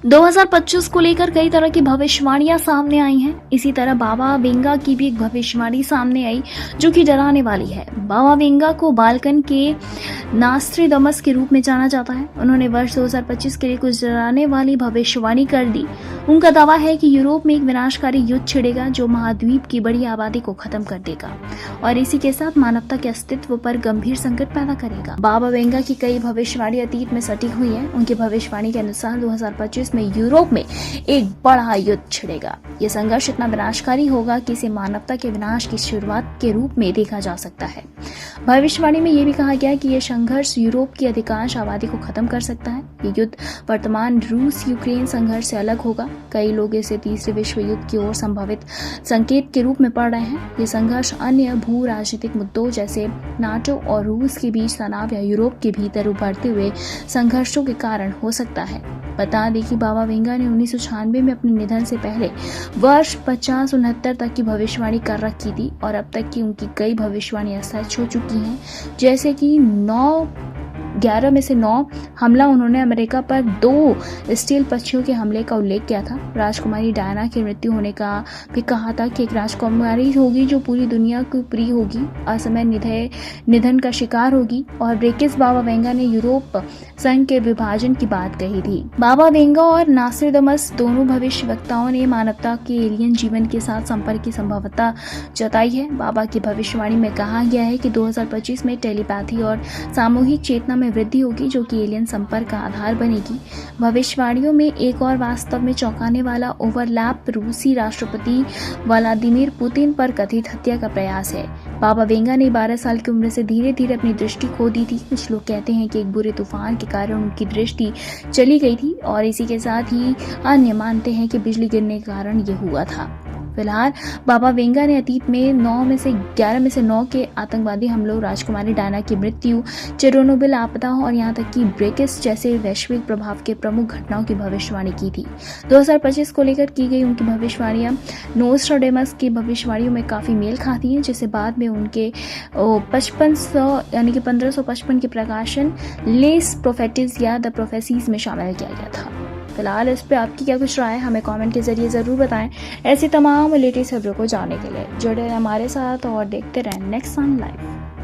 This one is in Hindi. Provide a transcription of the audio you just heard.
2025 को लेकर कई तरह की भविष्यवाणियां सामने आई हैं। इसी तरह बाबा वेंगा की भी एक भविष्यवाणी सामने आई जो कि डराने वाली है। बाबा वेंगा को बाल्कन के नास्ट्रेडमस के रूप में जाना जाता है। उन्होंने वर्ष 2025 के लिए कुछ डराने वाली भविष्यवाणी कर दी। उनका दावा है कि यूरोप में एक विनाशकारी युद्ध छिड़ेगा जो महाद्वीप की बड़ी आबादी को खत्म कर देगा और इसी के साथ मानवता के अस्तित्व पर गंभीर संकट पैदा करेगा। बाबा वेंगा की कई भविष्यवाणी अतीत में सटीक हुई है। उनकी भविष्यवाणी के अनुसार 2025 में यूरोप में एक बड़ा युद्ध छिड़ेगा। यह संघर्ष इतना विनाशकारी होगा कि इसे मानवता के विनाश की शुरुआत के रूप में देखा जा सकता है। भविष्यवाणी में यह भी कहा गया कि यह संघर्ष यूरोप की अधिकांश आबादी को खत्म कर सकता है। ये युद्ध वर्तमान रूस यूक्रेन संघर्ष से अलग होगा। कई लोग इसे तीसरे विश्व युद्ध की ओर संभावित संकेत के रूप में पढ़ रहे हैं। ये संघर्ष अन्य भू राजनीतिक मुद्दों जैसे नाटो और रूस के बीच तनाव या यूरोप के भीतर उभरते हुए संघर्षों के कारण हो सकता है। बता दें कि बाबा वेंगा ने 1996 में अपने निधन से पहले वर्ष 5069 तक की भविष्यवाणी कर रखी थी और अब तक की उनकी कई भविष्यवाणियां सच हो चुकी हैं। जैसे कि 11 में से 9 हमला उन्होंने अमेरिका पर 2 स्टील पक्षियों के हमले का उल्लेख किया था। राजकुमारी डायना की मृत्यु होने का भी कहा था कि एक राजकुमारी होगी जो पूरी दुनिया को प्रिय होगी, असमय निधन का शिकार होगी। और ब्रेकिस बाबा वेंगा ने यूरोप संघ के विभाजन की बात कही थी। बाबा वेंगा और नास्ट्रेडमस दोनों भविष्यवक्ताओं ने मानवता के एलियन जीवन के साथ संपर्क की संभावना जताई है। बाबा की भविष्यवाणी में कहा गया है कि 2025 में टेलीपैथी और सामूहिक चेतना में वृद्धि होगी जो कि एलियन संपर्क का आधार बनेगी। भविष्यवाणियों में एक और वास्तव में चौंकाने वाला ओवरलैप रूसी राष्ट्रपति व्लादिमीर पुतिन पर कथित हत्या का प्रयास है। बाबा वेंगा ने 12 साल की उम्र से धीरे धीरे अपनी दृष्टि खो दी थी। कुछ लोग कहते हैं कि एक बुरे तूफान के कारण उनकी दृष्टि चली गई थी और इसी के साथ ही अन्य मानते हैं कि बिजली गिरने के कारण ये हुआ था। फिलहाल बाबा वेंगा ने अतीत में 11 में से 9 के आतंकवादी हमलों, राजकुमारी डायना की मृत्यु, चेरोनोबिल आपदा और यहाँ तक कि ब्रेकिस जैसे वैश्विक प्रभाव के प्रमुख घटनाओं की भविष्यवाणी की थी। 2025 को लेकर की गई उनकी भविष्यवाणियां नोस्ट्राडेमस की भविष्यवाणियों में काफी मेल खाती हैं, जिसे बाद में उनके 5500 यानी कि 1555 के प्रकाशन लेस प्रोफेटिस या द प्रोफेसीज में शामिल किया गया था। फिलहाल इस पे आपकी क्या कुछ राय है, हमें कमेंट के जरिए ज़रूर बताएं। ऐसी तमाम लेटेस्ट खबरों को जानने के लिए जुड़े रहें हमारे साथ और देखते रहें नेक्स्ट सन लाइव।